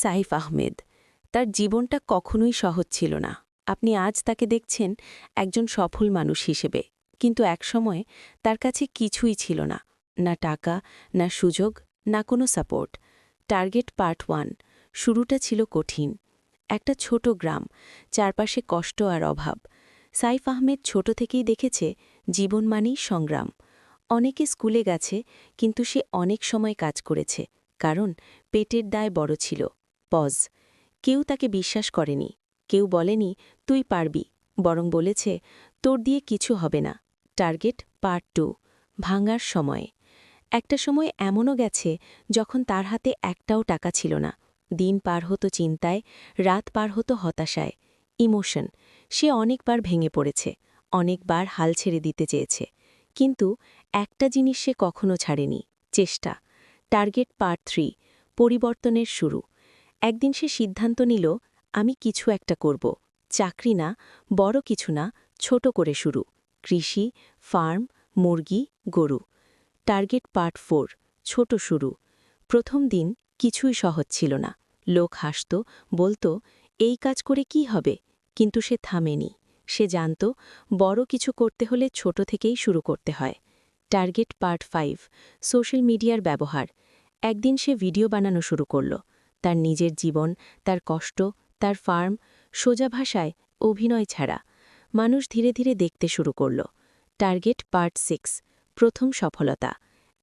সাইফ আহমেদ। তার জীবনটা কখনোই সহজ ছিল না। আপনি আজ তাকে দেখছেন একজন সফল মানুষ হিসেবে, কিন্তু একসময় তার কাছে কিছুই ছিল না, না টাকা, না সুযোগ, না কোনো সাপোর্ট। Target part 1। শুরুটা ছিল কঠিন। একটা ছোট গ্রাম, চারপাশে কষ্ট আর অভাব। সাইফ আহমেদ ছোট থেকেই দেখেছে জীবন মানেই সংগ্রাম। অনেকে স্কুলে গেছে, কিন্তু সে অনেক সময় কাজ করেছে, কারণ পেটের দায় বড় ছিল। পজ। কেউ তাকে বিশ্বাস করেনি, কেউ বলেনি তুই পারবি, বরং বলেছে তোর দিয়ে কিছু হবে না। Target part 2। ভাঙার সময়। একটা সময় এমনও গেছে যখন তার হাতে একটাও টাকা ছিল না। দিন পার হতো চিন্তায়, রাত পার হতো হতাশায়। ইমোশন। সে অনেকবার ভেঙে পড়েছে, অনেকবার হাল ছেড়ে দিতে চেয়েছে, কিন্তু একটা জিনিস সে কখনো ছাড়েনি, চেষ্টা। Target part 3। পরিবর্তনের শুরু। একদিন সে সিদ্ধান্ত নিল, আমি কিছু একটা করব। চাকরি না, বড় কিছু না, ছোট করে শুরু। কৃষি, ফার্ম, মুরগি, গরু। Target part 4। ছোট শুরু। প্রথম দিন কিছুই সহজ ছিল না। লোক হাসত, বলতো এই কাজ করে কি হবে, কিন্তু সে থামেনি। সে জানত বড় কিছু করতে হলে ছোট থেকেই শুরু করতে হয়। Target part 5। সোশ্যাল মিডিয়ার ব্যবহার। একদিন সে ভিডিও বানানো শুরু করল, তার নিজের জীবন, তার কষ্ট, তার ফার্ম, সোজা ভাষায়, অভিনয় ছাড়া। মানুষ ধীরে ধীরে দেখতে শুরু করল। Target part 6। প্রথম সফলতা।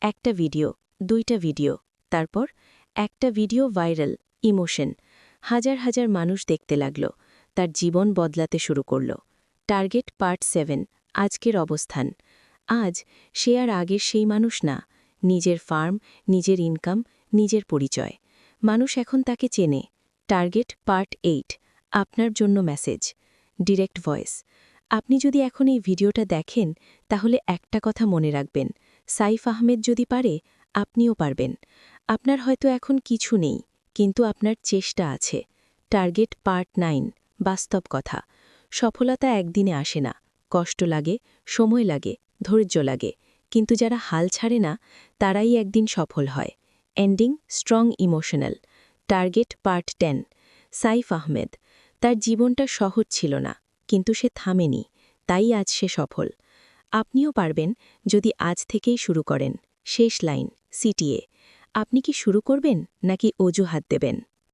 একটা ভিডিও, 2টা ভিডিও, তারপর একটা ভিডিও ভাইরাল। ইমোশন। হাজার হাজার মানুষ দেখতে লাগল, তার জীবন বদলাতে শুরু করল। Target part 7। আজকের অবস্থান। আজ সে আর আগের সেই মানুষ না। নিজের ফার্ম, নিজের ইনকাম, নিজের পরিচয়। মানুষ এখন তাকে চেনে। Target part 8। আপনার জন্য মেসেজ। Direct voice. আপনি যদি এখন এই ভিডিওটা দেখেন, তাহলে একটা কথা মনে রাখবেন, সাইফ আহমেদ যদি পারে, আপনিও পারবেন। আপনার হয়তো এখন কিছু নেই, কিন্তু আপনার চেষ্টা আছে। Target part 9। বাস্তব কথা। সফলতা একদিনে আসে না। কষ্ট লাগে, সময় লাগে, ধৈর্য লাগে, কিন্তু যারা হাল ছাড়ে না, তারাই একদিন সফল হয়। Ending strong emotional. Target part 10। Saif Ahmed. তার জীবনটা সহজ ছিল না, কিন্তু সে থামেনি, তাই আজ সে সফল। আপনিও পারবেন, যদি আজ থেকেই শুরু করেন। শেষ লাইন, সিটিএ। আপনি কি শুরু করবেন, নাকি অজুহাত দেবেন?